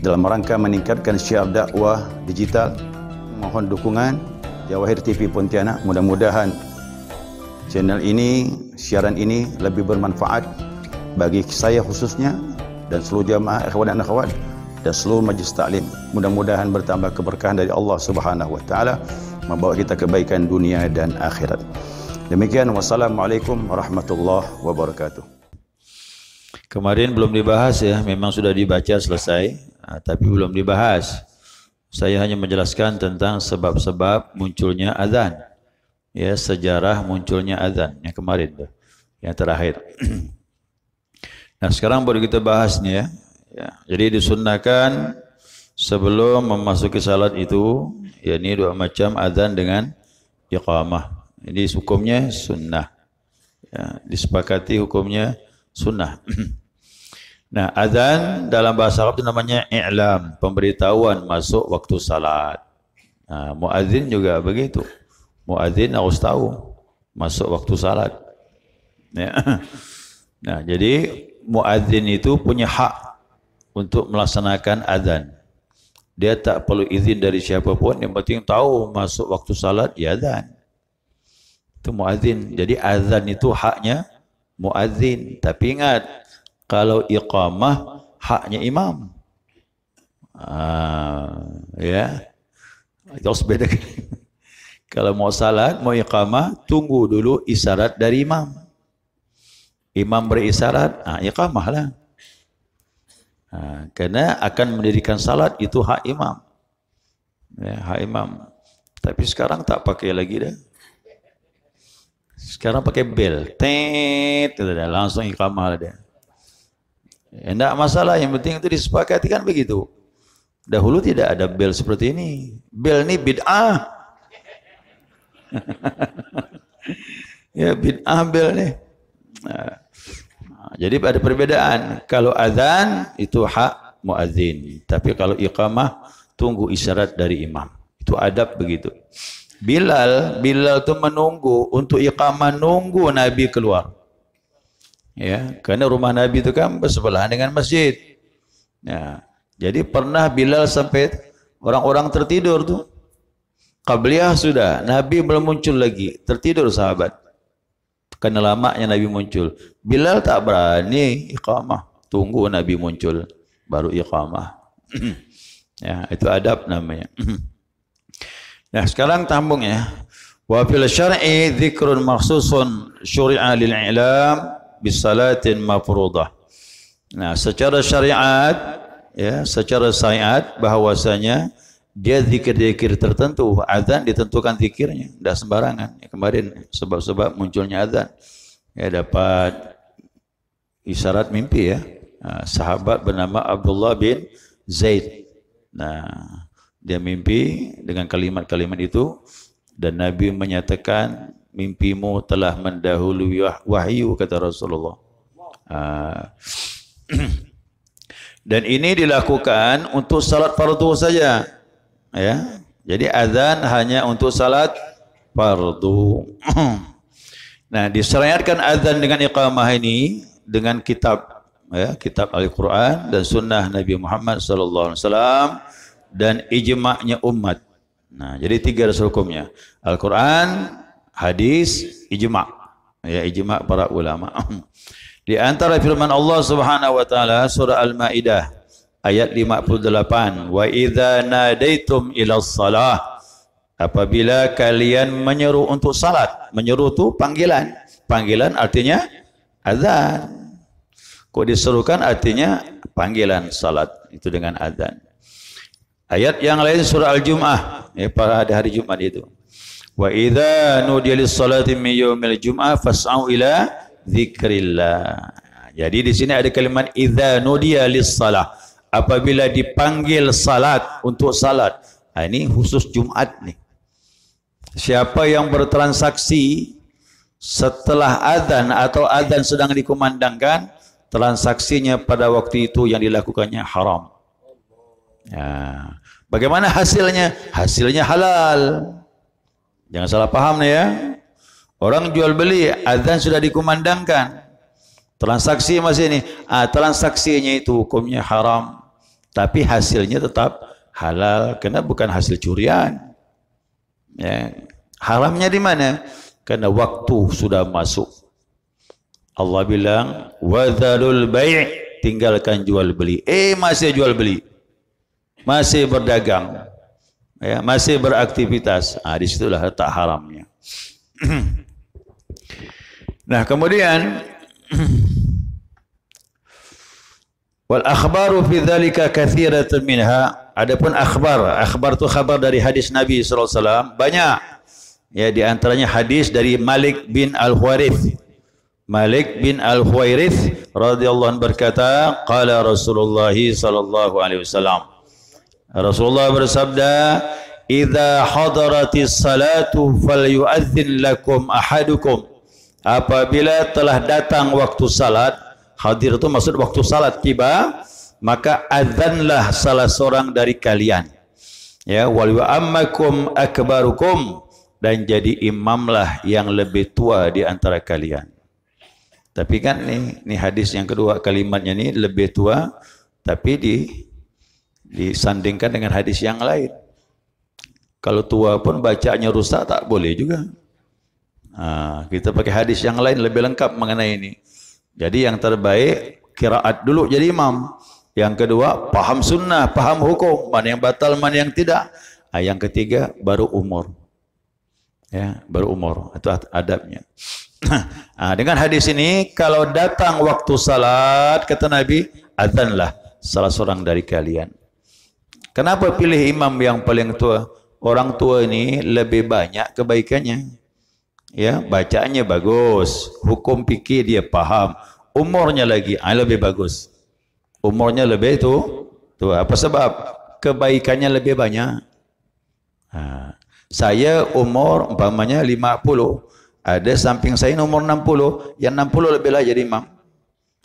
dalam rangka meningkatkan syiar dakwah digital. Mohon dukungan Jawahir TV Pontianak. Mudah-mudahan channel ini, siaran ini lebih bermanfaat bagi saya khususnya dan seluruh jamaah ikhwan dan akhwat dan seluruh majlis taklim. Mudah-mudahan bertambah keberkahan dari Allah Subhanahu wa taala, membawa kita kebaikan dunia dan akhirat. Demikian, wassalamualaikum warahmatullahi wabarakatuh. Kemarin belum dibahas ya, memang sudah dibaca selesai, tapi belum dibahas. Saya hanya menjelaskan tentang sebab-sebab munculnya azan. Ya, sejarah munculnya azan yang kemarin tuh, yang terakhir. Nah, sekarang baru kita bahas nih ya. Jadi disunnahkan sebelum memasuki salat itu, yakni dua macam azan dengan iqamah. Ini hukumnya sunnah. Ya, disepakati hukumnya sunnah. Nah, azan dalam bahasa Arab itu namanya i'lam, pemberitahuan masuk waktu salat. Nah, muadzin juga begitu. Muadzin harus tahu masuk waktu salat. Ya. Nah, jadi muadzin itu punya hak untuk melaksanakan azan. Dia tak perlu izin dari siapapun, yang penting tahu masuk waktu salat, ya azan. Itu muadzin. Jadi azan itu haknya muadzin. Tapi ingat, kalau iqamah haknya imam. Ya, itu harus beda. Kalau mau salat, mau iqamah, tunggu dulu isyarat dari imam. Imam berisyarat, iqamah lah. Karena akan mendirikan salat itu hak imam. Ya, hak imam. Tapi sekarang tak pakai lagi dah. Sekarang pakai bel. Tet, langsung iqamah dia. Tidak masalah, yang penting itu disepakati kan begitu. Dahulu tidak ada bel seperti ini. Bel ini bid'ah. Ya, bid'ah bel nih. Nah, jadi ada perbedaan. Kalau azan itu hak muadzin, tapi kalau iqamah tunggu isyarat dari imam. Itu adab begitu. Bilal itu menunggu untuk iqamah, nunggu Nabi keluar. Ya, karena rumah Nabi itu kan bersebelahan dengan masjid. Ya, jadi pernah Bilal sampai orang-orang tertidur tuh. Qabliyah sudah, Nabi belum muncul lagi, tertidur sahabat. Karena lamanya Nabi muncul. Bilal tak berani iqamah, tunggu Nabi muncul baru iqamah. Ya, itu adab namanya. Nah, sekarang tambung ya. Wa fil syar'i dzikrun makhsusun syuri'a lil i'lam bisalatin mafruḍah. Nah, secara syariat ya, secara syariat bahwasanya dia zikir-zikir tertentu, azan ditentukan zikirnya, tidak sembarangan. Ya, kemarin sebab-sebab munculnya azan. Ya, dapat isyarat mimpi ya. Nah, sahabat bernama Abdullah bin Zaid. Nah, dia mimpi dengan kalimat-kalimat itu dan Nabi menyatakan mimpimu telah mendahului wahyu, kata Rasulullah. Dan ini dilakukan untuk salat fardu saja. Ya, jadi azan hanya untuk salat fardu. Nah, disyariatkan azan dengan iqamah ini dengan kitab, ya, kitab Al-Quran dan Sunnah Nabi Muhammad SAW dan ijma'nya umat. Nah, jadi tiga dasar hukumnya: Al-Quran, hadis, ijma'. Ya, ijma' para ulama. Di antara firman Allah Subhanahu wa taala surah Al-Maidah ayat 58, wa idza nadaitum ila shalah, apabila kalian menyeru untuk salat. Menyeru itu panggilan. Panggilan artinya azan. Kok diserukan artinya panggilan salat itu dengan azan. Ayat yang lain surah Al-Jum'ah, ya, pada hari Jumat itu. Wa idza nudiya lis-salati min yaumil jum'ah fas'au ila dzikrillah. Jadi di sini ada kalimat idza nudiya lis-salah, apabila dipanggil salat, untuk salat. Nah, ini khusus Jumat nih. Siapa yang bertransaksi setelah azan atau azan sedang dikumandangkan, transaksinya pada waktu itu yang dilakukannya haram. Ya. Bagaimana hasilnya? Hasilnya halal. Jangan salah paham nih ya. Orang jual beli, azan sudah dikumandangkan, transaksi masih ini, transaksinya itu hukumnya haram. Tapi hasilnya tetap halal karena bukan hasil curian. Ya. Haramnya di mana? Karena waktu sudah masuk. Allah bilang, "Wadharul bai'," tinggalkan jual beli. Masih jual beli. Masih berdagang. Ya, masih beraktivitas. Di situlah letak haramnya. Nah, kemudian wal akhbaru fi dzalika katsiratun minha. Adapun akhbar itu khabar dari hadis Nabi sallallahu alaihi wasallam banyak. Ya, di antaranya hadis dari Malik bin Al-Huwairits. Malik bin Al-Huwairits radhiyallahu anhu berkata, qala Rasulullah sallallahu alaihi wasallam. Rasulullah bersabda, "Idza hadaratis salatu falyu'adzin lakum ahadukum." Apabila telah datang waktu salat, hadir itu maksud waktu salat tiba, maka azanlah salah seorang dari kalian. Ya, wal yu'ammakum akbarukum, dan jadi imamlah yang lebih tua di antara kalian. Tapi kan ini hadis yang kedua, kalimatnya ini lebih tua, tapi disandingkan dengan hadis yang lain. Kalau tua pun bacaannya rusak tak boleh juga. Kita pakai hadis yang lain lebih lengkap mengenai ini. Jadi yang terbaik qiraat dulu jadi imam. Yang kedua paham sunnah, paham hukum, mana yang batal, mana yang tidak. Yang ketiga baru umur. Ya, baru umur. Itu adabnya. Dengan hadis ini kalau datang waktu salat kata Nabi, azanlah salah seorang dari kalian. Kenapa pilih imam yang paling tua? Orang tua ini lebih banyak kebaikannya. Ya, bacaannya bagus, hukum fikih dia paham, umurnya lagi lebih bagus. Umurnya lebih tua. Apa sebab? Kebaikannya lebih banyak. Saya umur umpamanya 50, ada samping saya umur 60, yang 60 lebih lah jadi imam.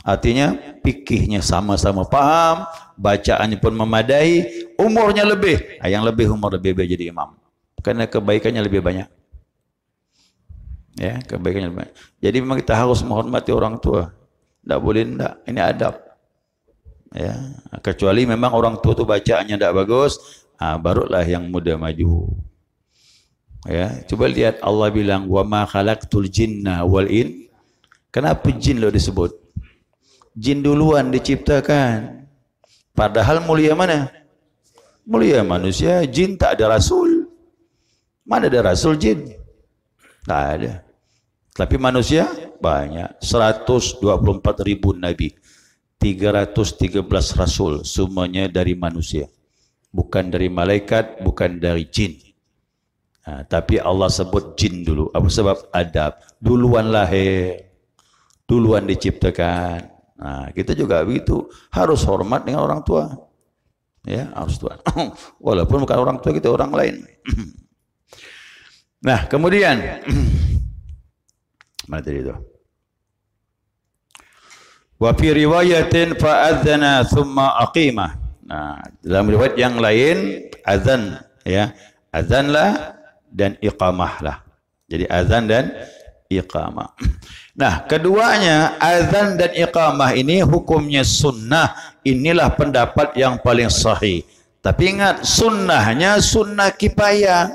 Artinya fikihnya sama-sama paham, bacaannya pun memadai, umurnya lebih. Yang lebih umur lebih jadi imam. Karena kebaikannya lebih banyak. Ya, kebaikannya lebih banyak. Jadi memang kita harus menghormati orang tua. Tak boleh tak. Ini adab. Ya, kecuali memang orang tua tu bacaannya tak bagus, barulah yang muda maju. Ya, coba lihat Allah bilang wa ma khalaqtul jinna wal in. Kenapa jin lo disebut? Jin duluan diciptakan. Padahal mulia mana? Mulia manusia, jin tak ada rasul. Mana ada rasul jin? Tak ada. Tapi manusia banyak. 124.000 nabi. 313 rasul. Semuanya dari manusia. Bukan dari malaikat, bukan dari jin. Tapi Allah sebut jin dulu. Apa sebab? Adab. Duluan lahir. Duluan diciptakan. Kita juga begitu. Harus hormat dengan orang tua. Ya, harus tua. Walaupun bukan orang tua kita, orang lain. Nah, kemudian mana tadi itu? Wa fi riwayatin fa adzana thumma aqimah. Dalam riwayat yang lain azan, ya. Azanlah dan iqamahlah. Jadi azan dan iqamah. Nah, keduanya azan dan iqamah ini hukumnya sunnah. Inilah pendapat yang paling sahih. Tapi ingat, sunnahnya sunnah kifayah.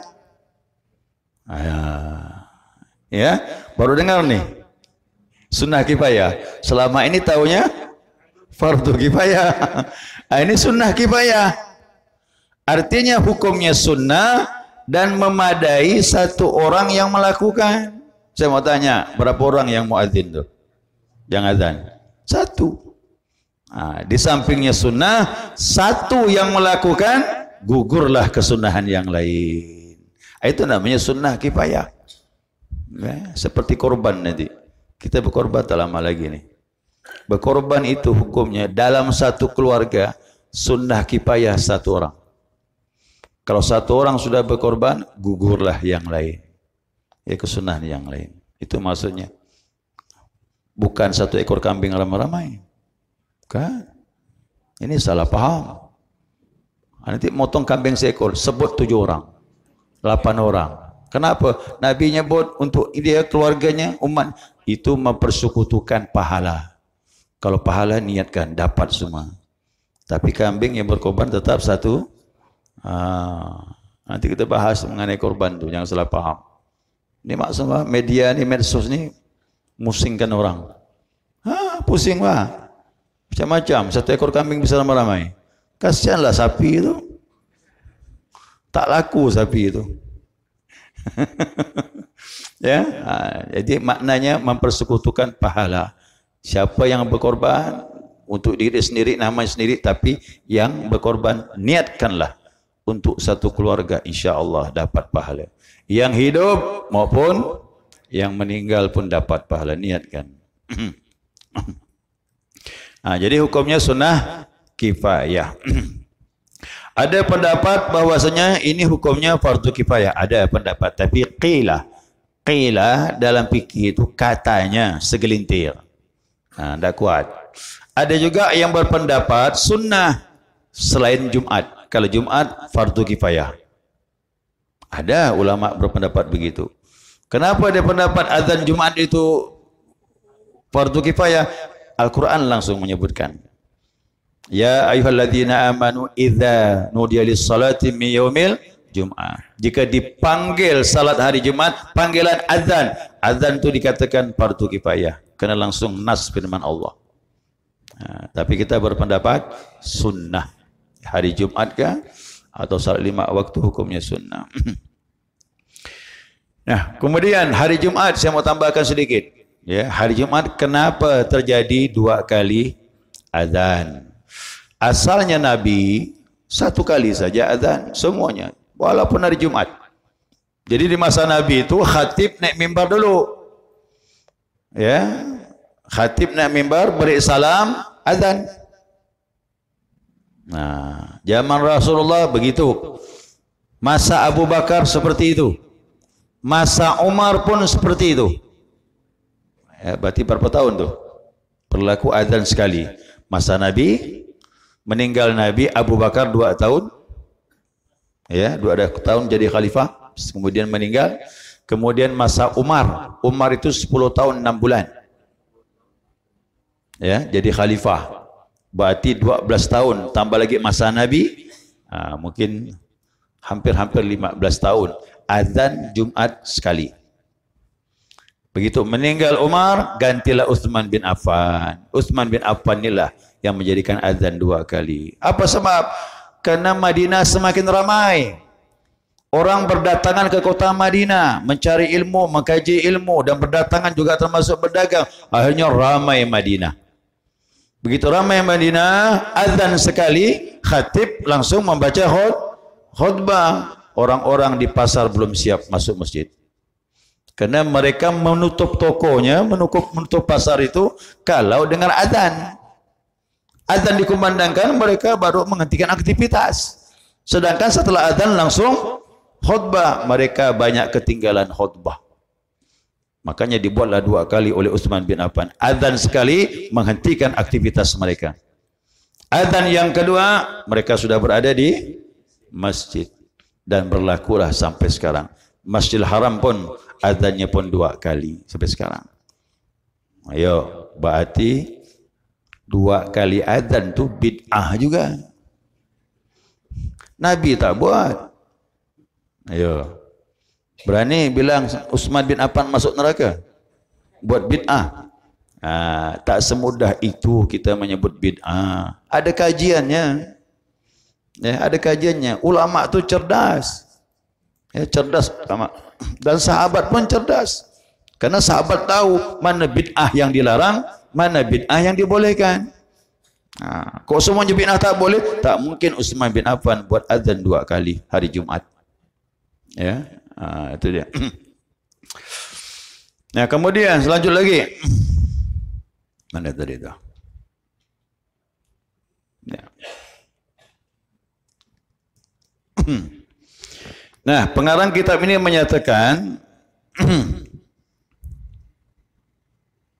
Ya, baru dengar nih. Sunnah kifayah. Selama ini taunya fardu kifayah. Ini sunnah kifayah. Artinya hukumnya sunnah dan memadai satu orang yang melakukan. Saya mau tanya, berapa orang yang muadzin tuh? Yang azan? Satu. Di sampingnya sunnah, satu yang melakukan, gugurlah kesunahan yang lain. Itu namanya sunnah kifayah. Seperti korban nanti. Kita berkorban tak lama lagi nih. Berkorban itu hukumnya dalam satu keluarga, sunnah kifayah satu orang. Kalau satu orang sudah berkorban, gugurlah yang lain. Ya, kesunahan yang lain. Itu maksudnya. Bukan satu ekor kambing ramai-ramai. Kan? Ini salah paham. Nanti motong kambing seekor, sebut 7 orang. 8 orang. Kenapa? Nabi nyebut untuk dia, keluarganya, umat. Itu mempersekutukan pahala. Kalau pahala niatkan, dapat semua. Tapi kambing yang berkorban tetap satu. Nanti kita bahas mengenai korban tu, jangan salah paham. Ini maksudnya media ni, medsos ni musingkan orang. Pusing lah. Macam-macam, satu ekor kambing bisa ramai-ramai. Kasihanlah sapi itu. Tak laku sapi itu. Ya, jadi maknanya mempersekutukan pahala. Siapa yang berkorban untuk diri sendiri, nama sendiri, tapi yang berkorban niatkanlah untuk satu keluarga, insya-Allah dapat pahala. Yang hidup maupun yang meninggal pun dapat pahala, niatkan. Jadi hukumnya sunnah kifayah. Ada pendapat bahwasanya ini hukumnya fardu kifayah. Ada pendapat, tapi qila dalam fikih itu katanya segelintir. Tak kuat. Ada juga yang berpendapat sunnah selain Jumat. Kalau Jumat fardu kifayah. Ada ulama berpendapat begitu. Kenapa ada pendapat azan Jumat itu fardu kifayah? Al-Quran langsung menyebutkan. Ya ayyuhalladzina amanu idza nudiya lis-salati min yaumil Jum'ah. Jika dipanggil salat hari Jumat, panggilan azan. Azan itu dikatakan fardu kifayah. Kena langsung nas firman Allah. Tapi kita berpendapat sunnah. Hari Jumat kah? Atau salat 5 waktu hukumnya sunnah. Nah, kemudian hari Jumat saya mau tambahkan sedikit. Ya, hari Jumat kenapa terjadi 2 kali azan? Asalnya Nabi 1 kali saja azan semuanya. Walaupun hari Jumat. Jadi di masa Nabi itu khatib naik mimbar dulu. Ya. Khatib naik mimbar, beri salam, azan. Nah, zaman Rasulullah begitu. Masa Abu Bakar seperti itu. Masa Umar pun seperti itu. Ya, berarti berapa tahun tuh? Berlaku azan sekali. Masa Nabi, meninggal Nabi Abu Bakar 2 tahun. Ya, 2 tahun jadi khalifah, kemudian meninggal. Kemudian masa Umar itu 10 tahun 6 bulan. Ya, jadi khalifah. Berarti 12 tahun tambah lagi masa Nabi, mungkin hampir 15 tahun. Azan Jumat sekali. Begitu meninggal Umar, gantilah Uthman bin Affan. Uthman bin Affan inilah yang menjadikan azan 2 kali. Apa sebab? Karena Madinah semakin ramai. Orang berdatangan ke kota Madinah mencari ilmu, mengkaji ilmu, dan berdatangan juga termasuk berdagang. Akhirnya ramai Madinah. Begitu ramai Madinah, azan sekali, khatib langsung membaca khutbah. Orang-orang di pasar belum siap masuk masjid. Karena mereka menutup tokonya, menutup pasar itu kalau dengar azan. Azan dikumandangkan, mereka baru menghentikan aktivitas. Sedangkan setelah azan langsung khutbah, mereka banyak ketinggalan khutbah. Makanya dibuatlah 2 kali oleh Utsman bin Affan. Azan sekali menghentikan aktivitas mereka. Azan yang kedua, mereka sudah berada di masjid. Dan berlakulah sampai sekarang. Masjidil Haram pun azannya pun 2 kali sampai sekarang. Ayo, berarti 2 kali azan tu bid'ah juga. Nabi tak buat. Ayo. Berani bilang Utsman bin Affan masuk neraka? Buat bid'ah. Tak semudah itu kita menyebut bid'ah. Ada kajiannya. Ya, ada kajiannya. Ulama tu cerdas. Ya, cerdas ulama. Dan sahabat pun cerdas. Karena sahabat tahu mana bid'ah yang dilarang, mana bid'ah yang dibolehkan. Kalau semuanya bid'ah tak boleh, tak mungkin Utsman bin Affan buat azan 2 kali hari Jumat. Ya, itu dia. Nah, kemudian selanjutnya lagi. Mana tadi tu? Ya. Nah, pengarang kitab ini menyatakan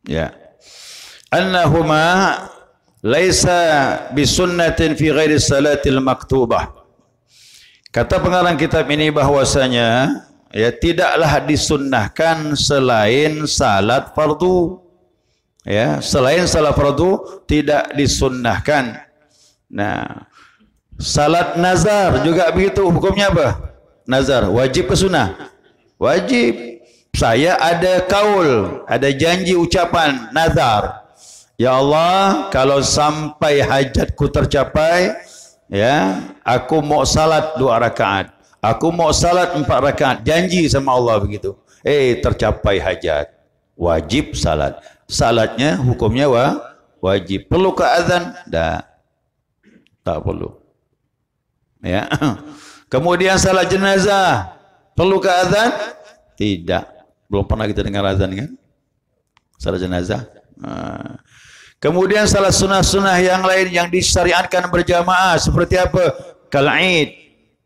ya, annahuma laisa bisunnatin fi ghairi salatil maktubah. Kata pengarang kitab ini bahwasanya ya tidaklah disunnahkan selain salat fardu. Ya, selain salat fardu tidak disunnahkan. Nah, salat nazar juga begitu, hukumnya apa? Nazar wajib ke sunnah? Wajib. Saya ada kaul, ada janji ucapan nazar. Ya Allah, kalau sampai hajatku tercapai, ya, aku mau salat 2 rakaat. Aku mau salat 4 rakaat. Janji sama Allah begitu. Tercapai hajat. Wajib salat. Salatnya hukumnya wajib. Perlu ke azan? Tak perlu. Ya. Kemudian salat jenazah. Perlu ke azan? Tidak. Belum pernah kita dengar azan kan? Salat jenazah. Kemudian salat sunnah-sunnah yang lain yang disyariatkan berjamaah seperti apa? Kal-Id,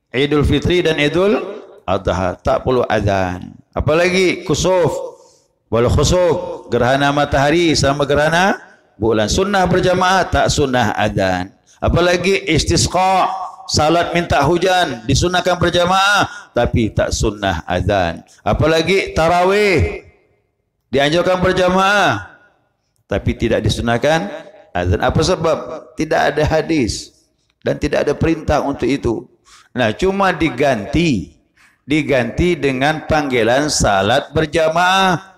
Idul Fitri dan Idul Adha, tak perlu azan. Apalagi kusuf, wal khusuf, gerhana matahari sama gerhana bulan. Sunnah berjamaah, tak sunnah azan. Apalagi istisqa, salat minta hujan, disunahkan berjamaah tapi tak sunnah azan. Apalagi tarawih, dianjurkan berjamaah tapi tidak disunahkan azan. Apa sebab? Tidak ada hadis dan tidak ada perintah untuk itu. Nah, cuma diganti dengan panggilan salat berjamaah.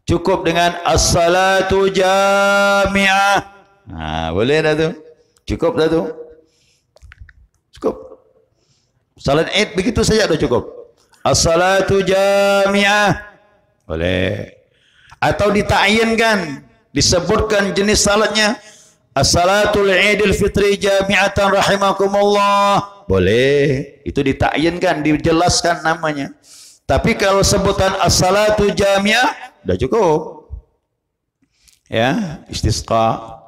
Cukup dengan as-salatu jami'ah. Boleh dah tu. Cukup dah tu. Cukup. Salat Id begitu saja dah cukup. As-salatu jami'ah. Boleh. Atau dita'yinkan, disebutkan jenis salatnya. As-salatul Idul Fitri jami'atan rahimakumullah. Boleh. Itu dita'yinkan, dijelaskan namanya. Tapi kalau sebutan as-salatu jami'ah, dah cukup. Ya, istisqa,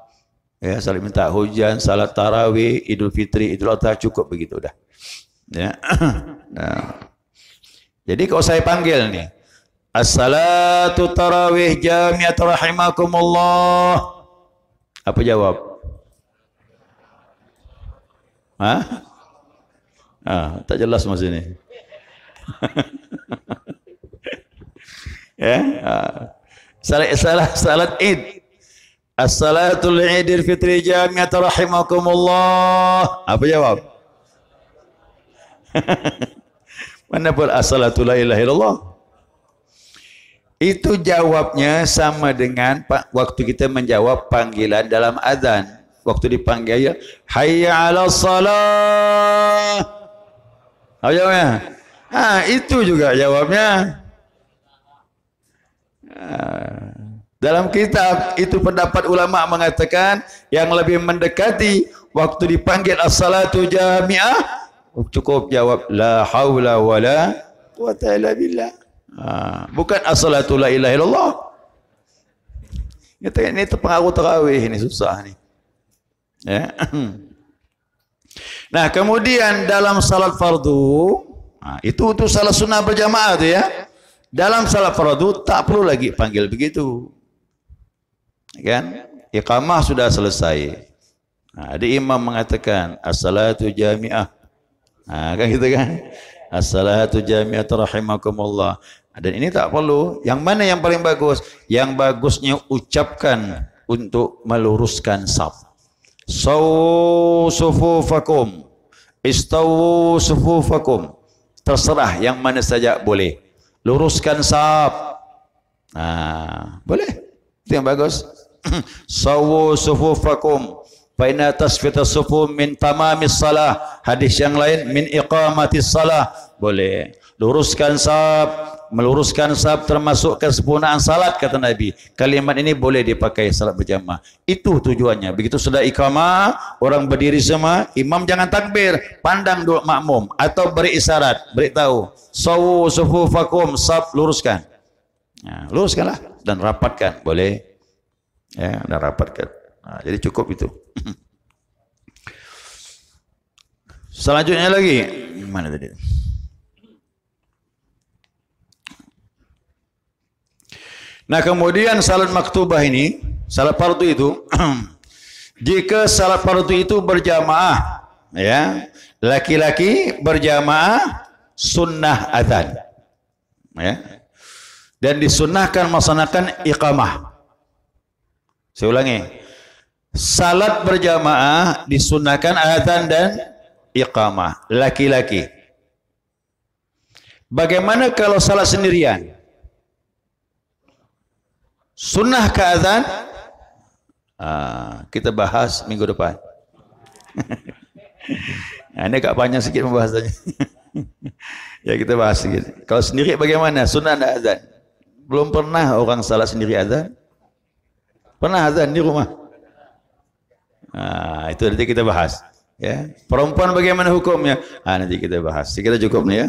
ya, salat minta hujan, salat tarawih, Idul Fitri, Idul Adha, cukup begitu dah. Ya. Nah. Jadi kalau saya panggil nih, as-salatu tarawih jami'at rahimakumullah, apa jawab? Tak jelas mas ini. Ya, salat Id, as-salatul Idul Fitri jami'at rahimakumullah, apa jawab? Mana pun as-salatu la ilaha illallah. Itu jawabnya sama dengan waktu kita menjawab panggilan dalam azan. Waktu dipanggil ya, hayya 'alas salah. Apa jawabnya? Itu juga jawabnya. Dalam kitab itu pendapat ulama mengatakan yang lebih mendekati waktu dipanggil as-salatu jami'ah, cukup jawab la haula wala quwwata illa billah. Bukan as-salatu la ilaha illallah. Ini pengaruh tarawih, ini susah ni. Ya. Nah, kemudian dalam salat fardu, itu untuk salat sunnah berjamaah tu ya. Dalam salat fardu tak perlu lagi panggil begitu. Kan? Iqamah sudah selesai. Ada imam mengatakan as-salatu jami'ah. Kan gitu kan? As-salatu jami'ah rahimakumullah. Dan ini tak perlu. Yang mana yang paling bagus? Yang bagusnya ucapkan untuk meluruskan saf. Sawu sufufakum, istawu sufufakum. Terserah yang mana saja boleh. Luruskan saf. Boleh. Itu yang bagus. Sawu sufufakum fa inna tasfitas sufuf min tamamis salah. Hadis yang lain min iqamatis salah. Boleh. Luruskan saf, meluruskan saf termasuk kesempurnaan salat kata Nabi. Kalimat ini boleh dipakai salat berjamaah. Itu tujuannya. Begitu sudah iqamah, orang berdiri semua, imam jangan takbir, pandang dulu makmum atau beri isyarat, beritahu, sawu sufufakum, saf luruskan. Luruskanlah dan rapatkan, boleh. Ya, dan rapatkan. Jadi cukup itu. Selanjutnya lagi, mana tadi? Nah, kemudian salat maktubah ini, salat fardu itu, jika salat fardu itu berjamaah, ya, laki-laki berjamaah sunnah adzan, ya, dan disunnahkan melaksanakan iqamah. Saya ulangi, salat berjamaah disunahkan azan dan iqamah laki-laki. Bagaimana kalau salat sendirian? Sunnah ke azan? Kita bahas minggu depan. Ini agak panjang sikit pembahasannya. Ya kita bahas sikit. Kalau sendiri bagaimana? Sunnah dan azan? Belum pernah orang salat sendiri azan? Pernah azan di rumah? Itu nanti kita bahas. Ya, perempuan bagaimana hukumnya? Nanti kita bahas. Kita cukup nih ya.